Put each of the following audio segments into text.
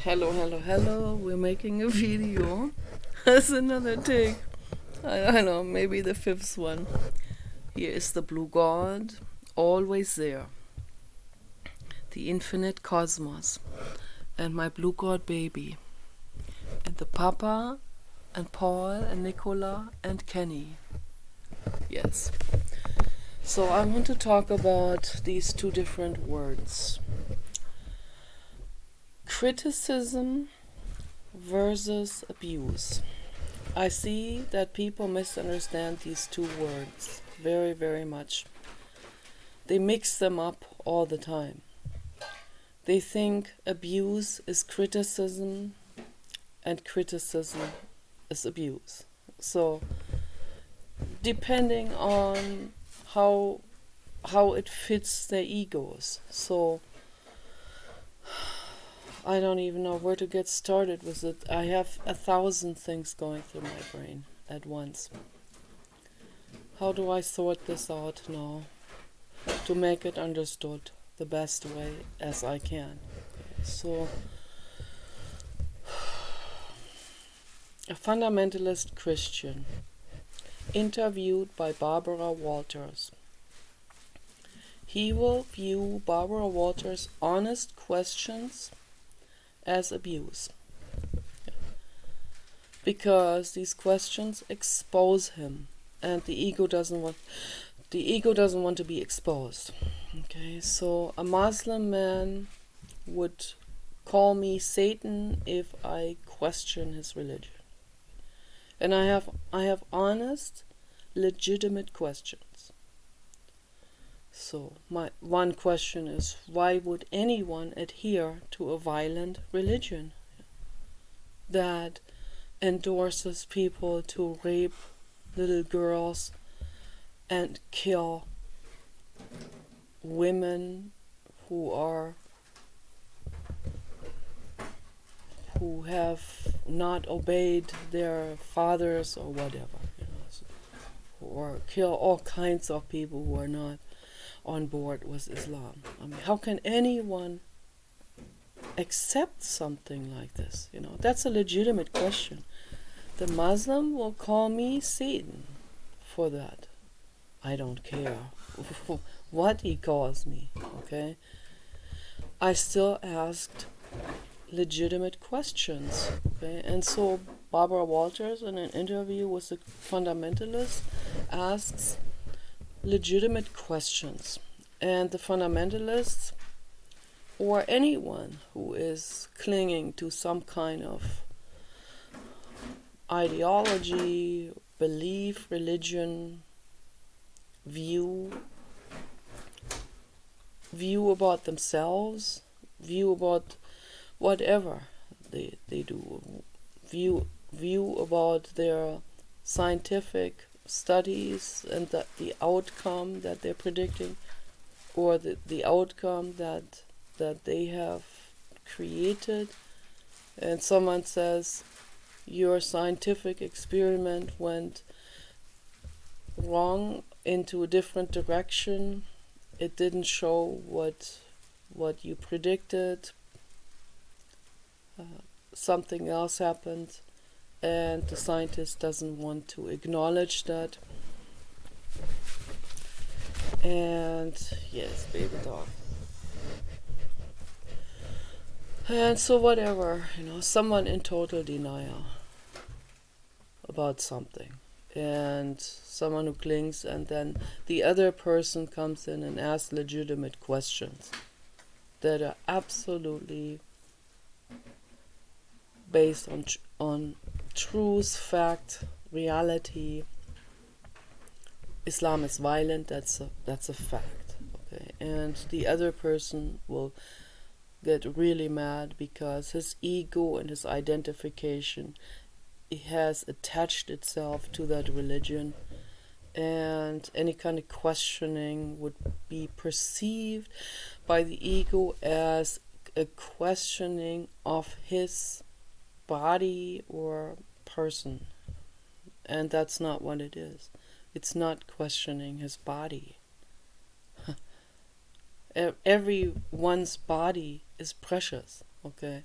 Hello, hello, hello. We're making a video. That's another take. I don't know, maybe the fifth one. Here is the blue God, always there. The infinite cosmos. And my blue God baby. And the Papa, and Paul, and Nicola, and Kenny. Yes. So I want to talk about these two different words. Criticism versus abuse. I see that people misunderstand these two words very, very much. They mix them up all the time. They think abuse is criticism and criticism is abuse. So, depending on how it fits their egos. So, I don't even know where to get started with it. I have 1,000 things going through my brain at once. How do I sort this out now to make it understood the best way as I can? So, a fundamentalist Christian interviewed by Barbara Walters. He will view Barbara Walters' honest questions as abuse, because these questions expose him, and the ego doesn't want to be exposed. Okay, so a Muslim man would call me Satan if I question his religion, and I have honest, legitimate questions. So my one question is, why would anyone adhere to a violent religion that endorses people to rape little girls and kill women who have not obeyed their fathers or whatever, or kill all kinds of people who are not on board with Islam? I mean, how can anyone accept something like this? That's a legitimate question. The Muslim will call me Satan for that. I don't care what he calls me, okay? I still asked legitimate questions, okay? And so Barbara Walters, in an interview with a fundamentalist, asks legitimate questions, and the fundamentalists, or anyone who is clinging to some kind of ideology, belief, religion, view about themselves, view about whatever they do, view about their scientific studies and the outcome that they're predicting, or the outcome that they have created, and someone says your scientific experiment went wrong into a different direction, it didn't show what you predicted, something else happened, and the scientist doesn't want to acknowledge that. And yes, baby dog. And so whatever, someone in total denial about something, and someone who clings, and then the other person comes in and asks legitimate questions that are absolutely based on truth, fact, reality. Islam is violent, that's a fact, okay? And the other person will get really mad because his ego and his identification, it has attached itself to that religion, and any kind of questioning would be perceived by the ego as a questioning of his body or person, and that's not what it is. It's not questioning his body. Everyone's body is precious, okay?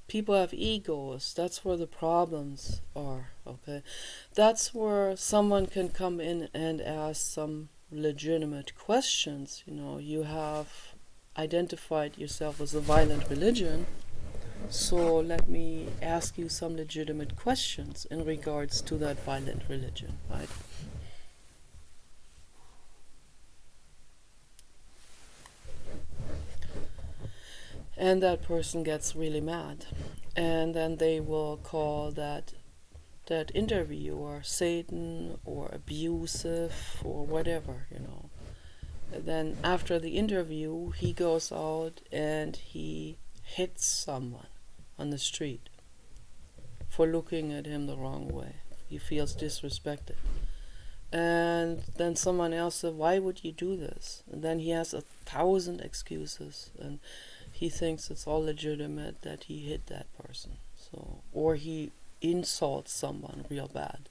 People have egos. That's where the problems are, okay? That's where someone can come in and ask some legitimate questions. You have identified yourself as a violent religion, so let me ask you some legitimate questions in regards to that violent religion, right? And that person gets really mad, and then they will call that interviewer Satan or abusive or whatever. And then after the interview, he goes out and he hits someone on the street for looking at him the wrong way. He feels disrespected. And then someone else said, why would you do this? And then he has 1,000 excuses, and he thinks it's all legitimate that he hit that person. Or he insults someone real bad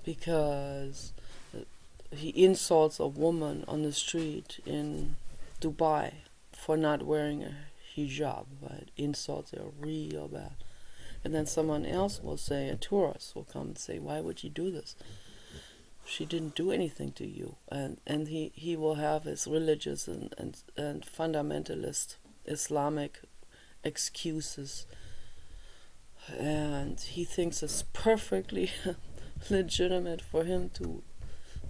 because he insults a woman on the street in Dubai for not wearing a hijab, right? Insults her real bad. And then someone else will say, a tourist will come and say, why would you do this? She didn't do anything to you. And he will have his religious and fundamentalist Islamic excuses. And he thinks it's perfectly legitimate for him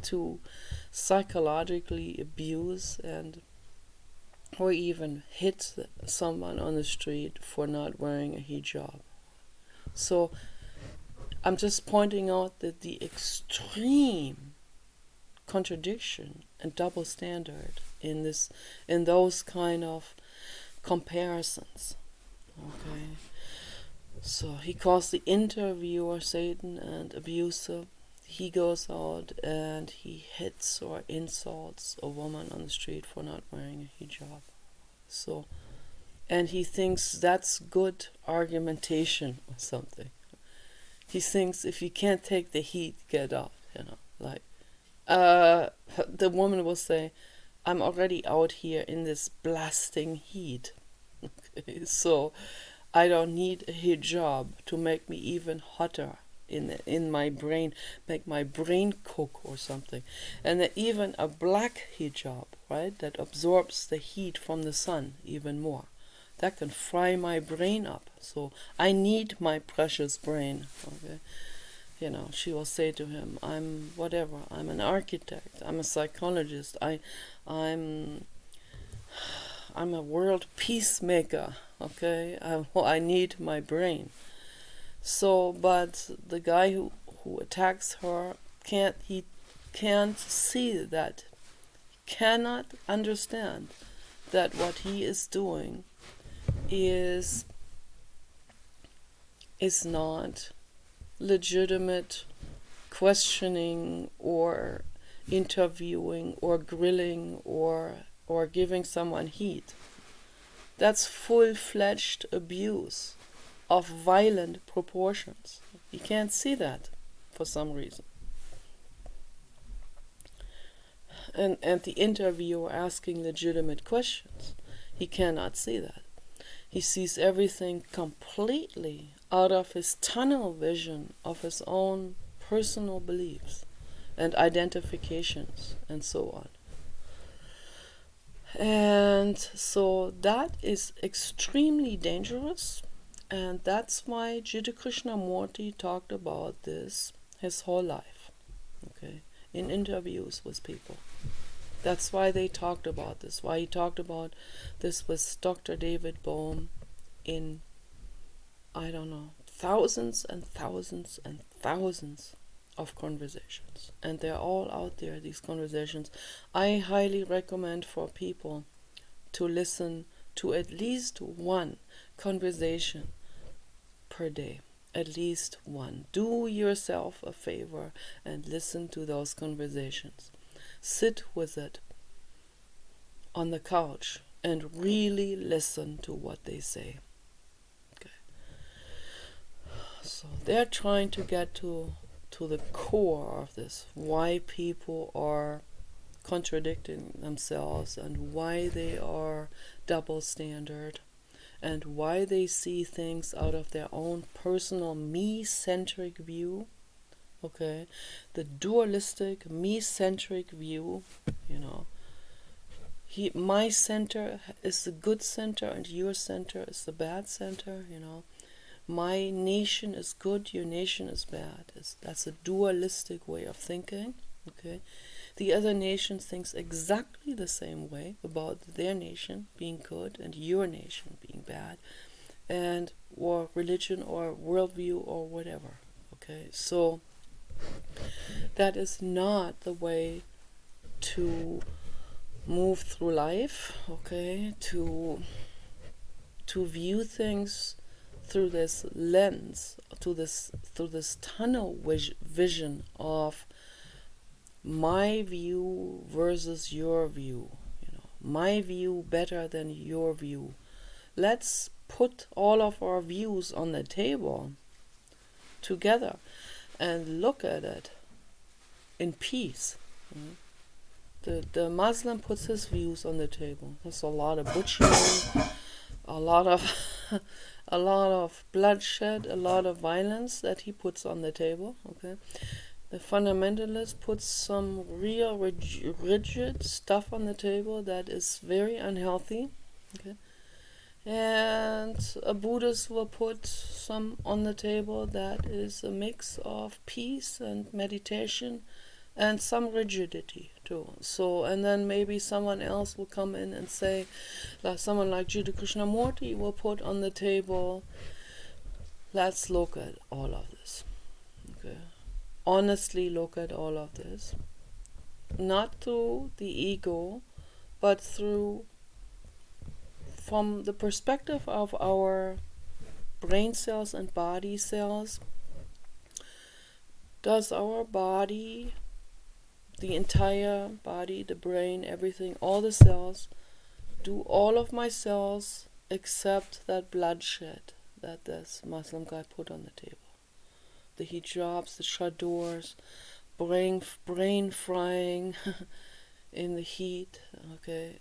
to psychologically abuse or even hit someone on the street for not wearing a hijab. So I'm just pointing out that the extreme contradiction and double standard in those kind of comparisons. Okay. So he calls the interviewer Satan and abusive. He goes out and he hits or insults a woman on the street for not wearing a hijab. And he thinks that's good argumentation or something. He thinks if you can't take the heat, get out. The woman will say, I'm already out here in this blasting heat. Okay, so I don't need a hijab to make me even hotter in my brain, make my brain cook or something. And then even a black hijab, right, that absorbs the heat from the sun even more. That can fry my brain up. So I need my precious brain. Okay, she will say to him, I'm whatever. I'm an architect. I'm a psychologist. I'm a world peacemaker. Okay, I need my brain. So, but the guy who attacks her can't see that, cannot understand that what he is doing is not legitimate questioning or interviewing or grilling or giving someone heat. That's full-fledged abuse of violent proportions. You can't see that for some reason. And the interviewer asking legitimate questions, he cannot see that. He sees everything completely out of his tunnel vision of his own personal beliefs and identifications and so on. And so that is extremely dangerous, and that's why Jiddu Krishnamurti talked about this his whole life, okay, in interviews with people. That's why they talked about this, why he talked about this with Dr. David Bohm in, I don't know, thousands and thousands and thousands of conversations. And they're all out there, these conversations. I highly recommend for people to listen to at least one conversation per day. At least one. Do yourself a favor and listen to those conversations. Sit with it on the couch and really listen to what they say. Okay. So they're trying to get to the core of this, why people are contradicting themselves and why they are double standard and why they see things out of their own personal me-centric view. Okay, the dualistic me-centric view, my center is the good center and your center is the bad center. My nation is good, your nation is bad. That's a dualistic way of thinking. Okay, the other nation thinks exactly the same way about their nation being good and your nation being bad, and or religion or worldview or whatever. Okay, so that is not the way to move through life. Okay, to view things through this lens, through this tunnel vision of my view versus your view. My view better than your view. Let's put all of our views on the table together and look at it in peace. The Muslim puts his views on the table. There's a lot of butchery, a lot of bloodshed, a lot of violence that he puts on the table. Okay, the fundamentalist puts some real rigid stuff on the table that is very unhealthy. Okay, and a Buddhist will put some on the table that is a mix of peace and meditation and some rigidity too. So, and then maybe someone else will come in and say, like someone like Jiddu Krishnamurti will put on the table, let's look at all of this. Okay, honestly look at all of this, not through the ego, but from the perspective of our brain cells and body cells. Does our body, the entire body, the brain, everything, all the cells, do all of my cells accept that bloodshed that this Muslim guy put on the table? The hijabs, the chadors, brain frying in the heat. Okay,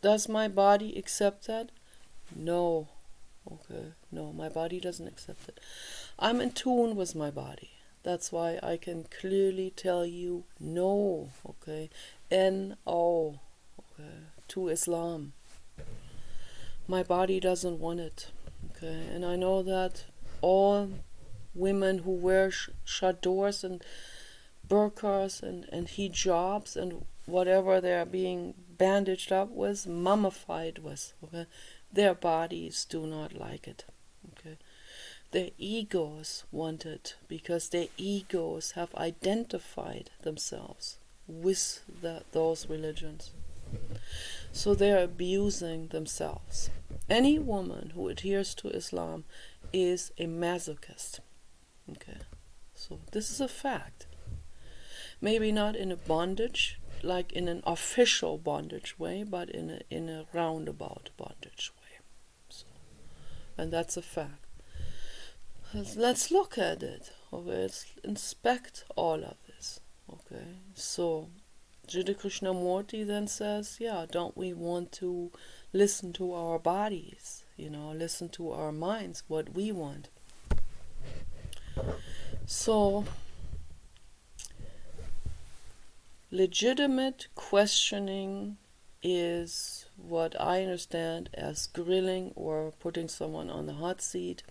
does my body accept that? No. Okay, no, my body doesn't accept it. I'm in tune with my body. That's why I can clearly tell you no. Okay, no. Okay, to Islam. My body doesn't want it. Okay, and I know that all women who wear chadors and burqas and hijabs and whatever they're being bandaged up with, mummified with, okay, their bodies do not like it. Okay, their egos want it because their egos have identified themselves with those religions. So they're abusing themselves. Any woman who adheres to Islam is a masochist. Okay, so this is a fact. Maybe not in a bondage, like in an official bondage way, but in a roundabout bondage way. So, and that's a fact. Let's look at it. Okay, let's inspect all of this. Okay, so Jiddu Krishnamurti then says, yeah, don't we want to listen to our bodies, listen to our minds, what we want. So, legitimate questioning is what I understand as grilling or putting someone on the hot seat,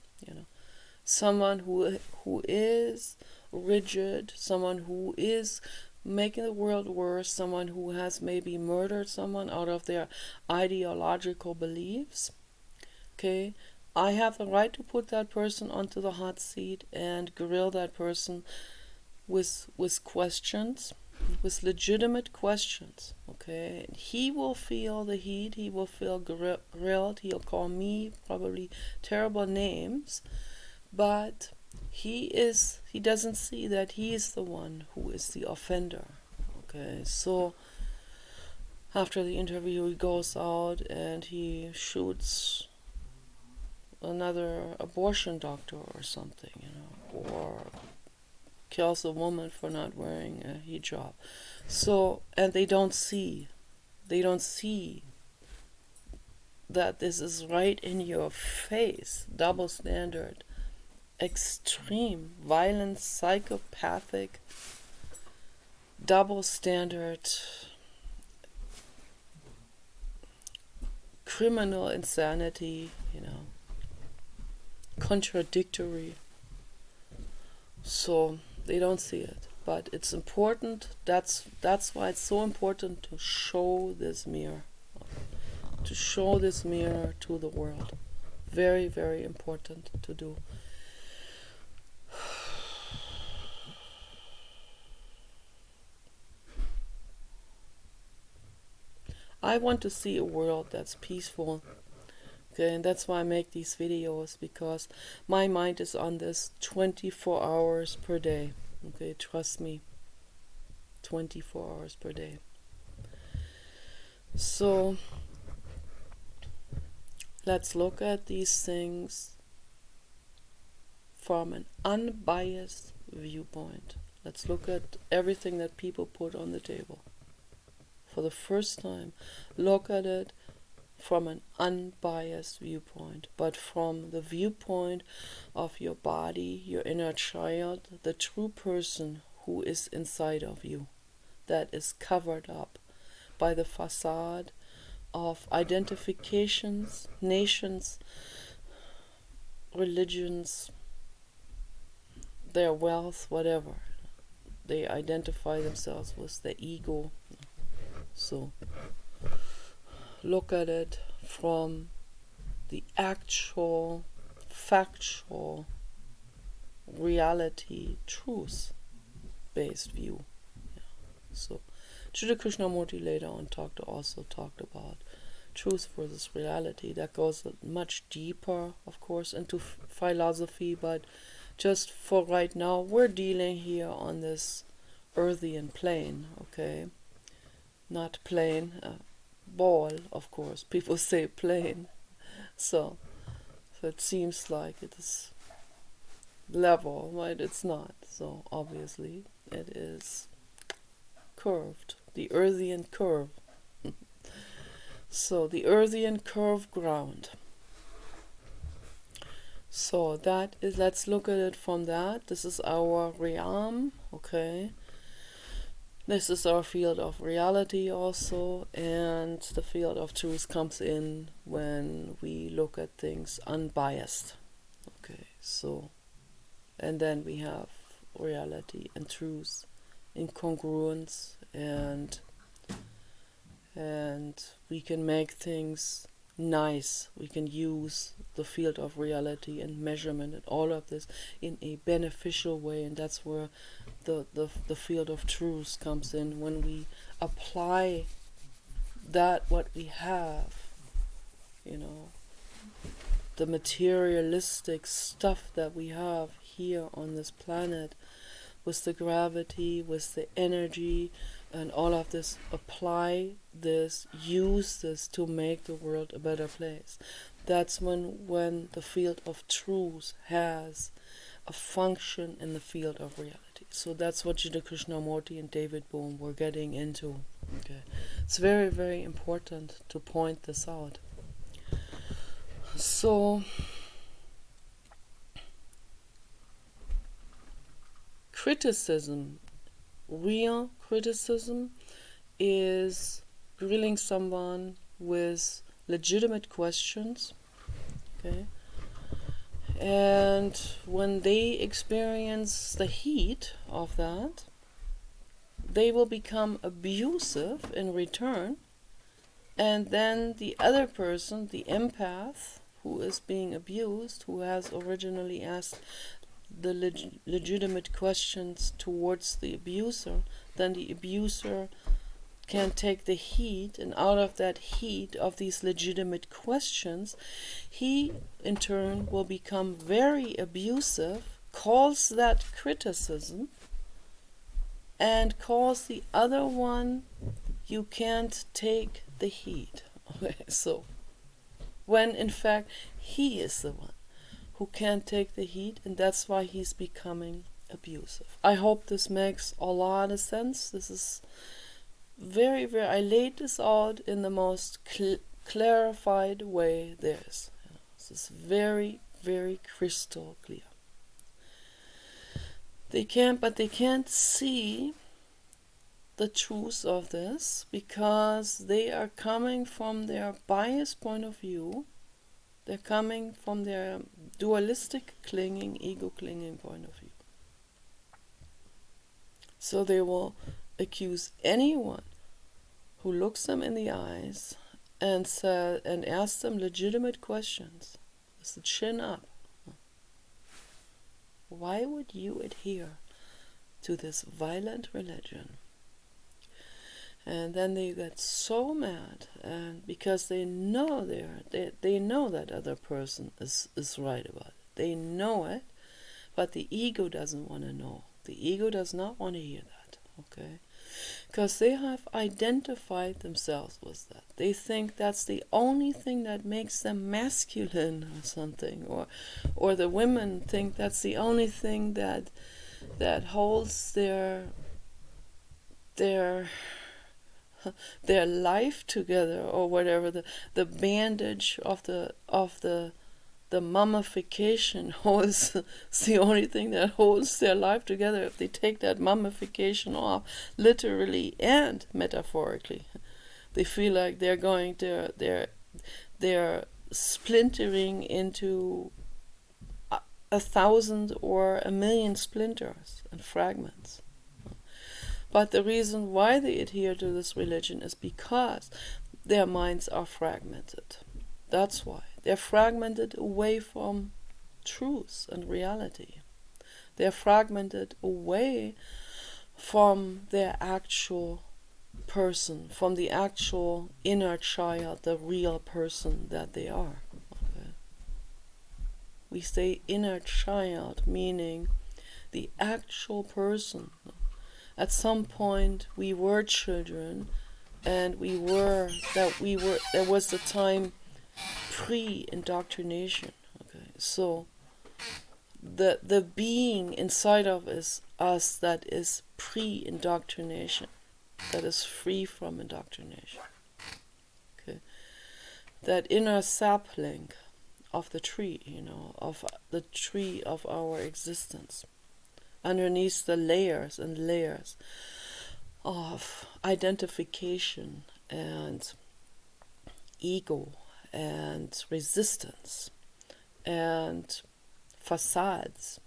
someone who is rigid, someone who is making the world worse, someone who has maybe murdered someone out of their ideological beliefs. Okay, I have the right to put that person onto the hot seat and grill that person with questions, with legitimate questions. Okay, he will feel the heat, he will feel grilled, he'll call me probably terrible names, but he doesn't see that he is the one who is the offender. Okay, so after the interview he goes out and he shoots another abortion doctor or something, or kills a woman for not wearing a hijab. So, and they don't see that this is right in your face. Double standard, extreme, violent, psychopathic, double standard, criminal insanity, contradictory. So they don't see it. But it's important, that's why it's so important to show this mirror. To show this mirror to the world. Very, very important to do. I want to see a world that's peaceful. Okay, and that's why I make these videos, because my mind is on this 24 hours per day. Okay, trust me. 24 hours per day. So let's look at these things from an unbiased viewpoint. Let's look at everything that people put on the table. For the first time, look at it from an unbiased viewpoint, but from the viewpoint of your body, your inner child, the true person who is inside of you, that is covered up by the facade of identifications, nations, religions, their wealth, whatever. They identify themselves with the ego. So look at it from the actual, factual, reality, truth-based view. Yeah. So Srila Krishnamurti later on also talked about truth versus reality. That goes much deeper, of course, into philosophy, but just for right now, we're dealing here on this earthen plane, okay? Not plane, ball, of course. People say plane. So it seems like it is level, right? It's not. So obviously it is curved. The earthen curve. So the earthen curve ground. So that is, let's look at it from that. This is our realm, okay? This is our field of reality also, and the field of truth comes in when we look at things unbiased. Okay, so, and then we have reality and truth in congruence, and we can make things nice. We can use the field of reality and measurement and all of this in a beneficial way, and that's where the field of truth comes in, when we apply that what we have, the materialistic stuff that we have here on this planet, with the gravity, with the energy, and all of this, apply this, use this to make the world a better place. That's when the field of truth has a function in the field of reality. So that's what Srila Krishnamurti and David Bohm were getting into. Okay, it's very, very important to point this out. So criticism, real criticism, is grilling someone with legitimate questions, okay? And when they experience the heat of that, they will become abusive in return, and then the other person, the empath, who is being abused, who has originally asked the legitimate questions towards the abuser, then the abuser can take the heat, and out of that heat of these legitimate questions, he in turn will become very abusive, calls that criticism, and calls the other one, you can't take the heat. Okay, so when in fact he is the one who can't take the heat, and that's why he's becoming abusive. I hope this makes a lot of sense. This is very, very, I laid this out in the most clarified way there is. This is very, very crystal clear. They can't see the truth of this because they are coming from their biased point of view. They're coming from their dualistic clinging, ego clinging point of view. So they will accuse anyone who looks them in the eyes and asks them legitimate questions. With the chin up. Why would you adhere to this violent religion? And then they get so mad, and because they know they know that other person is right about it. They know it, but the ego doesn't want to know. The ego does not want to hear that, okay? Because they have identified themselves with that. They think that's the only thing that makes them masculine or something, or the women think that's the only thing that holds their life together, or whatever. The bandage of the mummification holds the only thing that holds their life together. If they take that mummification off, literally and metaphorically, they feel like they're splintering into 1,000 or 1,000,000 splinters and fragments. But the reason why they adhere to this religion is because their minds are fragmented. That's why. They're fragmented away from truth and reality. They're fragmented away from their actual person, from the actual inner child, the real person that they are. Okay. We say inner child, meaning the actual person. At some point we were children, and there was the time pre-indoctrination. Okay, so the being inside of us that is pre-indoctrination, that is free from indoctrination. Okay, that inner sapling of the tree, of the tree of our existence, underneath the layers and layers of identification and ego and resistance and facades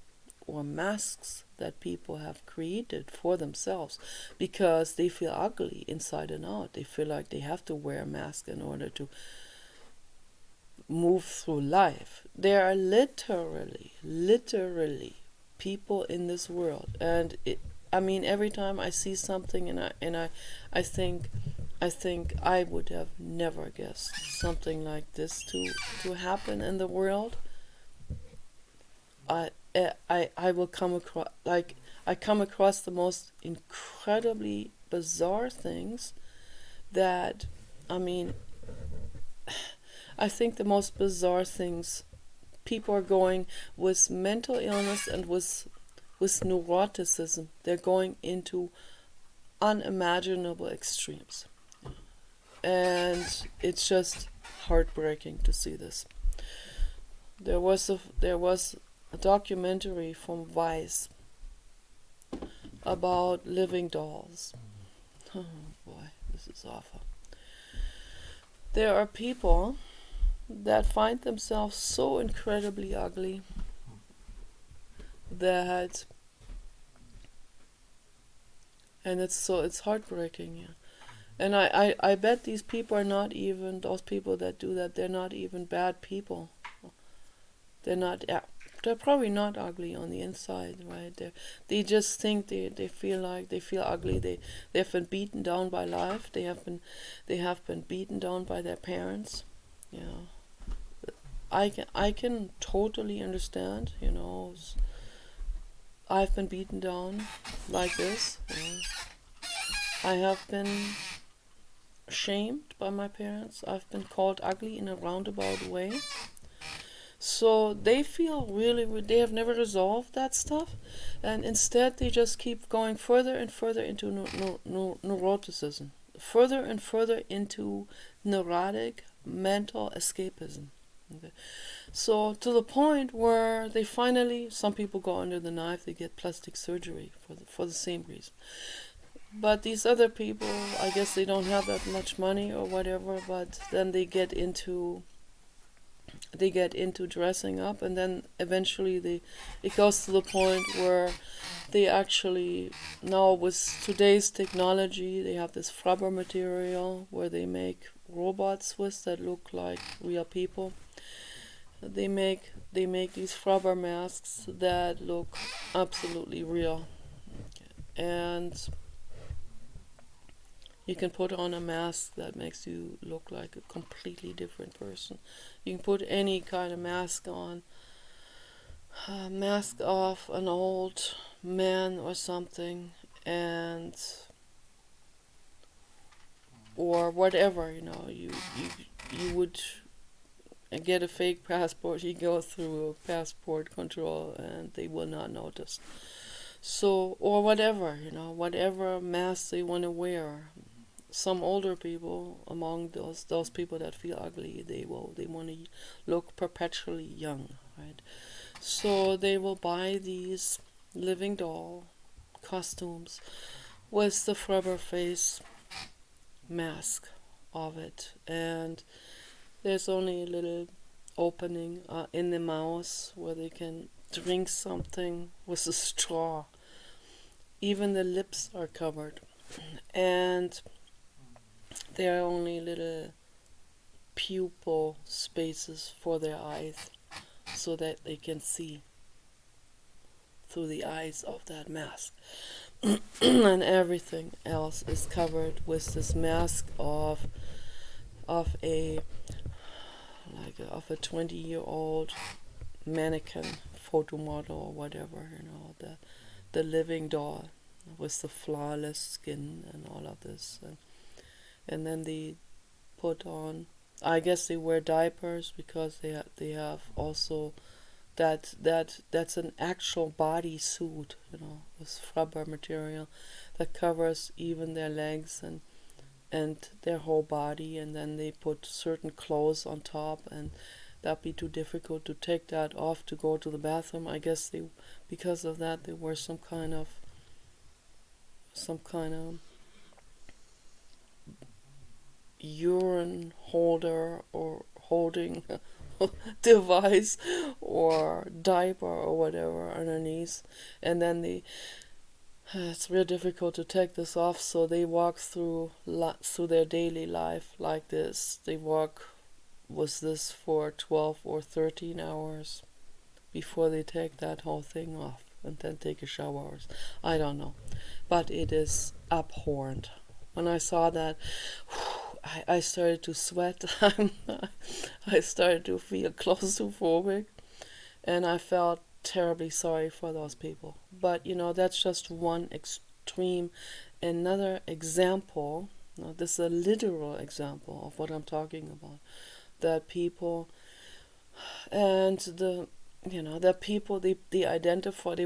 or masks that people have created for themselves because they feel ugly inside and out. They feel like they have to wear a mask in order to move through life. There are literally people in this world, and every time I see something and I think I would have never guessed something like this to happen in the world. I will come across the most incredibly bizarre things that, I think the most bizarre things, people are going with mental illness and with neuroticism. They're going into unimaginable extremes. And it's just heartbreaking to see this. There was a documentary from Vice about living dolls. Oh boy, this is awful. There are people that find themselves so incredibly ugly that, and it's heartbreaking, yeah. And I bet these people are not even, those people that do that, they're not even bad people. They're probably not ugly on the inside, right? They just think they feel ugly. They have been beaten down by life. They have been beaten down by their parents. Yeah. I can totally understand, I've been beaten down like this. I have been shamed by my parents. I've been called ugly in a roundabout way. So they feel they have never resolved that stuff, and instead they just keep going further and further into neuroticism, further and further into neurotic mental escapism. Okay. So to the point where they finally, some people go under the knife, they get plastic surgery for the same reason. But these other people, I guess they don't have that much money or whatever, but then they get into dressing up, and then eventually it goes to the point where they actually, now with today's technology, they have this rubber material where they make robots with that look like real people. They make these rubber masks that look absolutely real, and you can put on a mask that makes you look like a completely different person. You can put any kind of mask on, a mask of an old man or something, and or whatever, you would get a fake passport. You go through a passport control and they will not notice. So, or whatever, whatever mask they want to wear. Some older people, among those people that feel ugly, they want to look perpetually young, right? So they will buy these living doll costumes with the rubber face mask of it, and there's only a little opening in the mouth where they can drink something with a straw. Even the lips are covered, and there are only little pupil spaces for their eyes so that they can see through the eyes of that mask. And everything else is covered with this mask of a 20-year-old mannequin photo model or whatever, the living doll with the flawless skin and all of this, and then they put on, I guess they wear diapers because they have also that's an actual body suit, with rubber material that covers even their legs and their whole body, and then they put certain clothes on top, and that'd be too difficult to take that off to go to the bathroom. I guess because of that, they wear some kind of urine holder or holding device or diaper or whatever underneath, and then it's real difficult to take this off, so they walk through their daily life like this. They walk with this for 12 or 13 hours before they take that whole thing off and then take a shower. I don't know, but it is abhorrent. When I saw that, I started to sweat. I started to feel claustrophobic, and I felt terribly sorry for those people. But that's just one extreme. Another example, this is a literal example of what I'm talking about, that people and that people they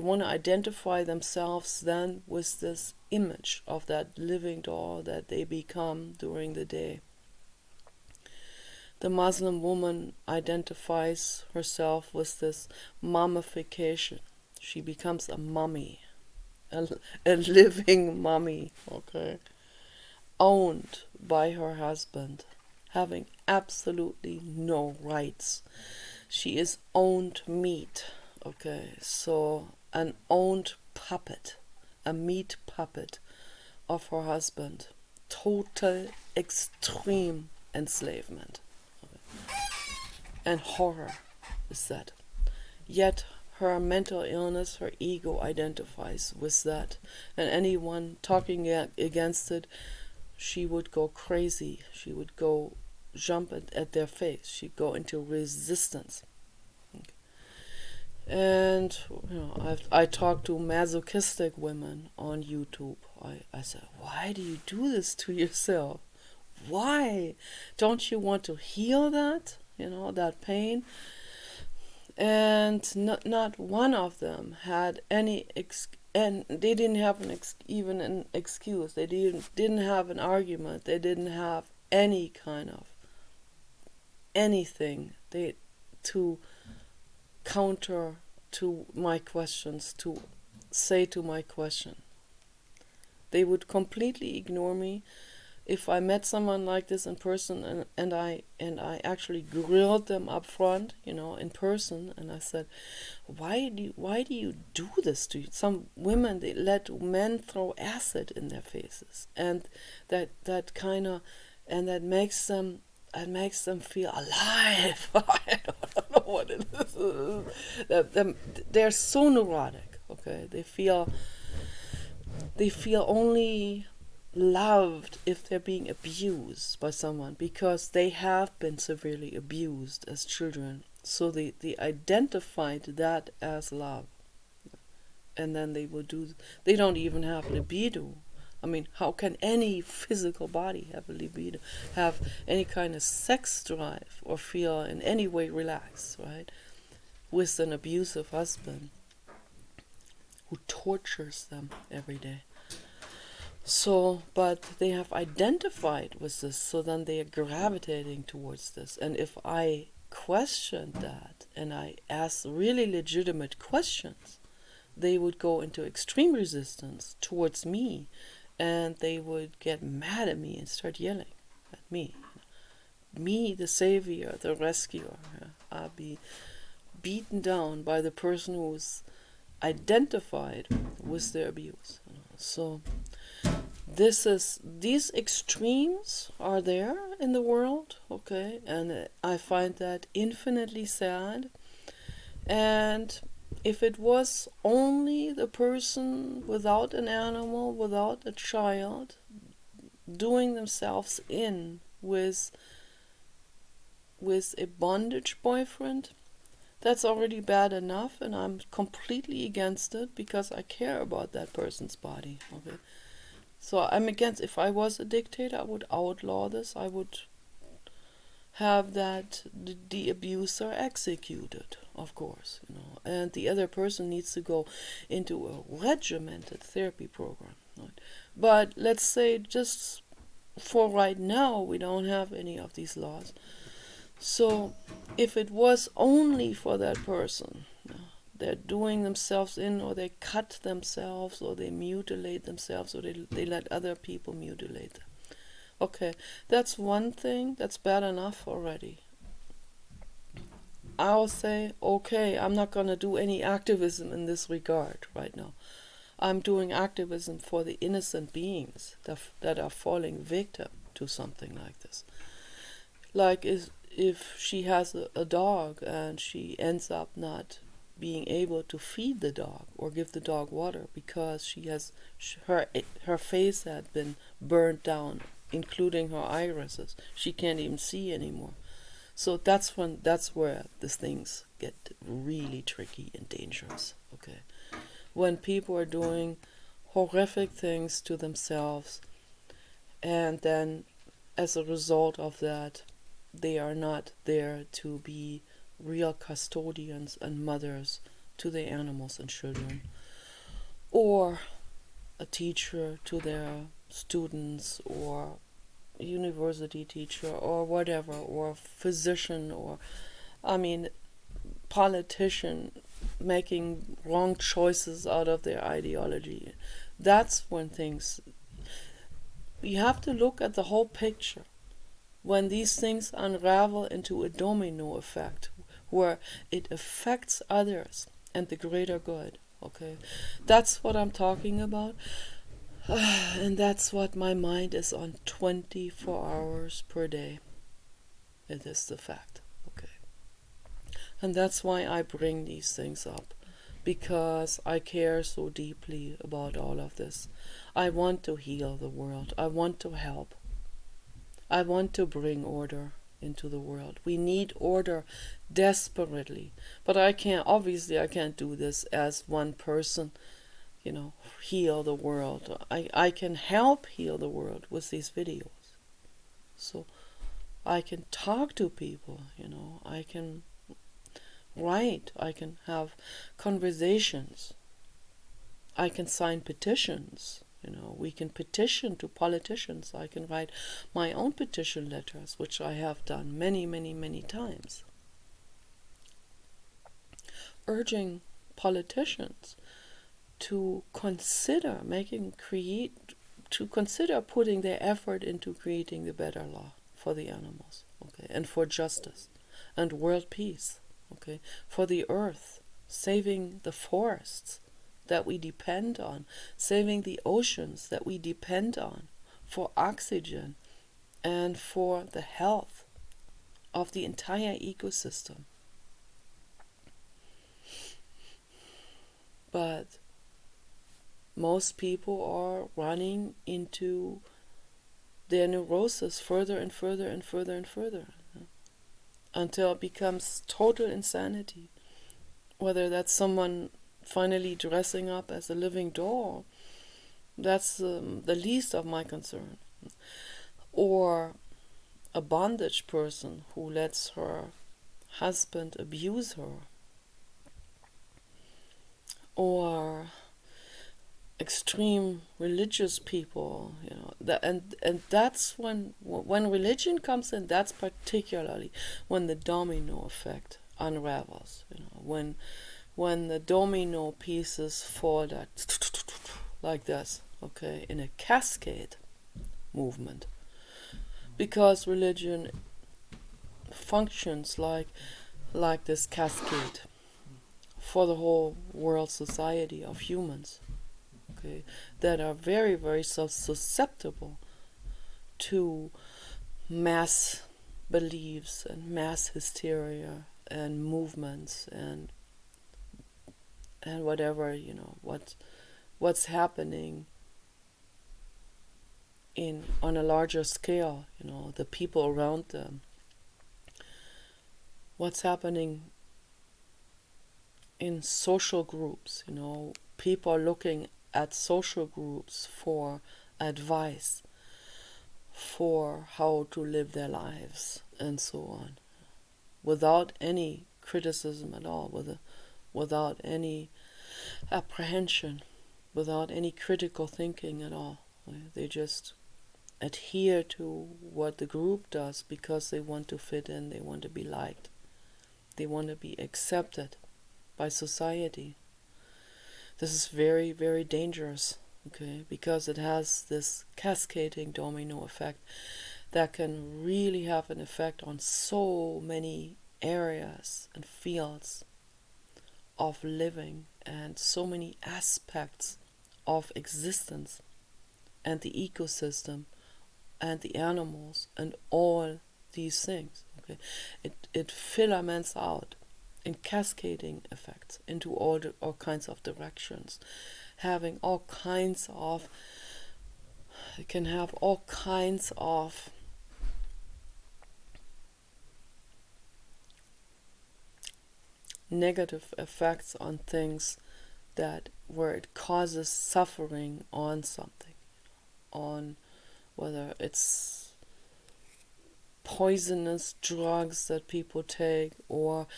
want to identify themselves then with this image of that living doll that they become during the day. The Muslim woman identifies herself with this mummification. She becomes a mummy, a living mummy, okay, owned by her husband, having absolutely no rights. She is owned meat, okay, so an owned puppet, a meat puppet of her husband. Total extreme enslavement. And horror is that. Yet her mental illness, her ego identifies with that. And anyone talking against it, she would go crazy. She would go jump at their face. She'd go into resistance. And I talked to masochistic women on YouTube. I said, why do you do this to yourself? Why? Don't you want to heal that? That pain? And not one of them had any and they didn't have even an excuse. They didn't have an argument. They didn't have any kind of anything to counter to my questions, to say to my question. They would completely ignore me. If I met someone like this in person, and I actually grilled them up front, in person, and I said, why do you do this to you? Some women, they let men throw acid in their faces, and that kind of, and that makes them feel alive. I don't know what it is. They're so neurotic. Okay, they feel only loved if they're being abused by someone, because they have been severely abused as children. So they identified that as love. And then they don't even have libido. I mean, how can any physical body have a libido, have any kind of sex drive, or feel in any way relaxed, right? With an abusive husband who tortures them every day. So, but they have identified with this, so then they are gravitating towards this. And if I questioned that, and I asked really legitimate questions, they would go into extreme resistance towards me, and they would get mad at me and start yelling at me. Me, the savior, the rescuer. I'll be beaten down by the person who's identified with their abuse. So these extremes are there in the world, okay, and I find that infinitely sad. And if it was only the person without an animal, without a child, doing themselves in with a bondage boyfriend, that's already bad enough, and I'm completely against it, because I care about that person's body, okay? So I'm against, if I was a dictator, I would outlaw this. I would have that the abuser executed, of course, and the other person needs to go into a regimented therapy program, right? But let's say, just for right now, we don't have any of these laws. So if it was only for that person, they're doing themselves in, or they cut themselves, or they mutilate themselves, or they let other people mutilate them. Okay, that's one thing, that's bad enough already. I'll say, okay, I'm not going to do any activism in this regard right now. I'm doing activism for the innocent beings that are falling victim to something like this. Like if she has a dog and she ends up not being able to feed the dog or give the dog water because her face had been burnt down, including her irises. She can't even see anymore. So that's where these things get really tricky and dangerous. Okay, when people are doing horrific things to themselves, and then as a result of that, they are not there to be real custodians and mothers to the animals and children, or a teacher to their students, or a university teacher, or whatever, or physician, or politician making wrong choices out of their ideology. That's when you have to look at the whole picture. When these things unravel into a domino effect, where it affects others and the greater good, okay? That's what I'm talking about. And that's what my mind is on 24 hours per day. It is the fact, okay? And that's why I bring these things up, because I care so deeply about all of this. I want to heal the world. I want to help. I want to bring order into the world. We need order desperately. But I can't do this as one person, heal the world. I can help heal the world with these videos. So I can talk to people, I can write, I can have conversations, I can sign petitions, We can petition to politicians. I can write my own petition letters, which I have done many, many, many times, urging politicians to consider putting their effort into creating the better law for the animals, okay, and for justice and world peace, okay, for the earth, saving the forests that we depend on, saving the oceans that we depend on for oxygen and for the health of the entire ecosystem. But most people are running into their neurosis further and further and further and further, until it becomes total insanity. Whether that's someone finally dressing up as a living doll, that's the least of my concern. Or a bondage person who lets her husband abuse her. Or extreme religious people, and that's when religion comes in. That's particularly when the domino effect unravels. When the domino pieces fall like this, okay, in a cascade movement, because religion functions like this cascade for the whole world society of humans, okay, that are very, very susceptible to mass beliefs and mass hysteria and movements and whatever, what's happening on a larger scale, the people around them, what's happening in social groups. People are looking at social groups for advice, for how to live their lives and so on, without any criticism at all, without any apprehension, without any critical thinking at all. They just adhere to what the group does because they want to fit in, they want to be liked, they want to be accepted by society. This is very, very dangerous, okay, because it has this cascading domino effect that can really have an effect on so many areas and fields of living and so many aspects of existence and the ecosystem and the animals and all these things, okay. It filaments out in cascading effects into all kinds of directions, having all kinds of, it can have all kinds of negative effects on things where it causes suffering on something, on whether it's poisonous drugs that people take, or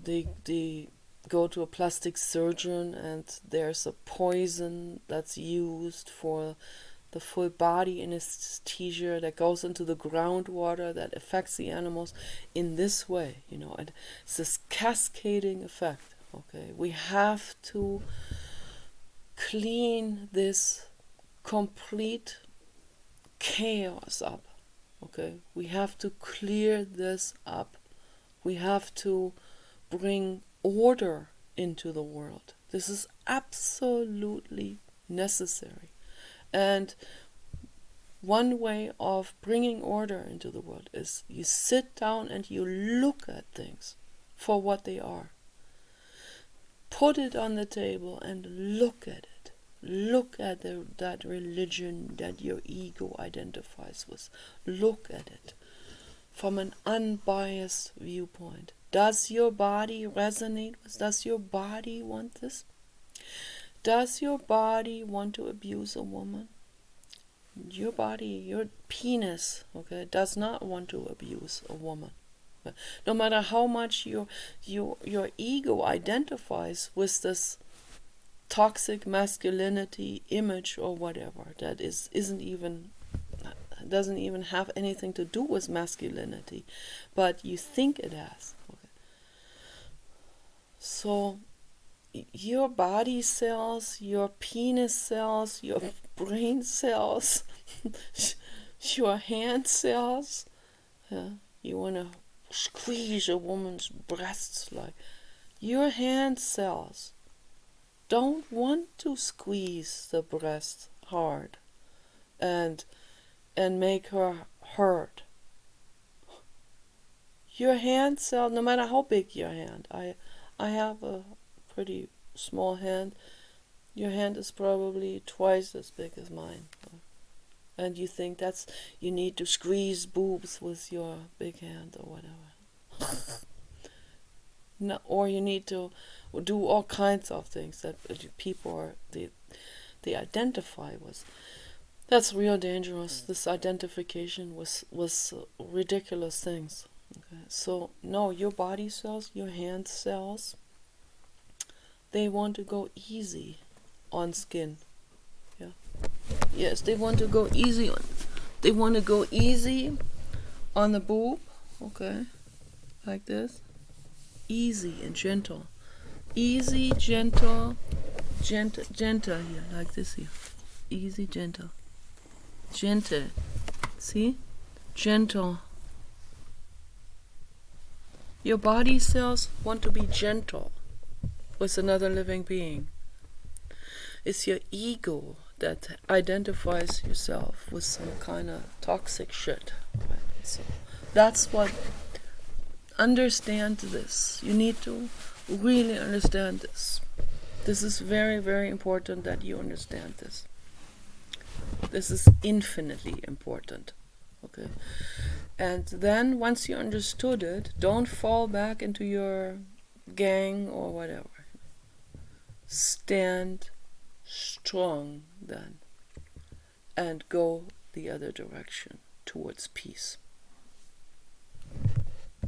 they go to a plastic surgeon and there's a poison that's used for the full body anesthesia that goes into the groundwater that affects the animals in this way, and it's this cascading effect, okay. We have to clean this complete chaos up, okay. We have to clear this up. We have to bring order into the world. This is absolutely necessary. And one way of bringing order into the world is you sit down and you look at things for what they are. Put it on the table and look at it. Look at that religion that your ego identifies with. Look at it from an unbiased viewpoint. Does your body resonate with? Does your body want this? Does your body want to abuse a woman? Your body, your penis, okay, does not want to abuse a woman. No matter how much your ego identifies with this toxic masculinity image or whatever that doesn't even have anything to do with masculinity, but you think it has. Okay. So your body cells, your penis cells, your brain cells, your hand cells, you want to squeeze a woman's breasts, like your hand cells don't want to squeeze the breast hard and make her hurt. Your hand cell, no matter how big your hand, I have a pretty small hand. Your hand is probably twice as big as mine. And you think you need to squeeze boobs with your big hand or whatever. No, or you need to do all kinds of things that people they identify with. That's real dangerous. This identification with ridiculous things. Okay. So no, your body cells, your hand cells, they want to go easy on skin. Yeah. Yes, they want to go easy on. They want to go easy on the boob. Okay, like this. Easy and gentle. Easy, gentle here, like this here. Easy, gentle. Gentle. See? Gentle. Your body cells want to be gentle with another living being. It's your ego that identifies yourself with some kind of toxic shit. Right? So that's what. Understand this. You need to really understand this. This is very, very important that you understand this. This is infinitely important. Okay? And then once you understood it, don't fall back into your gang or whatever. Stand strong then and go the other direction towards peace.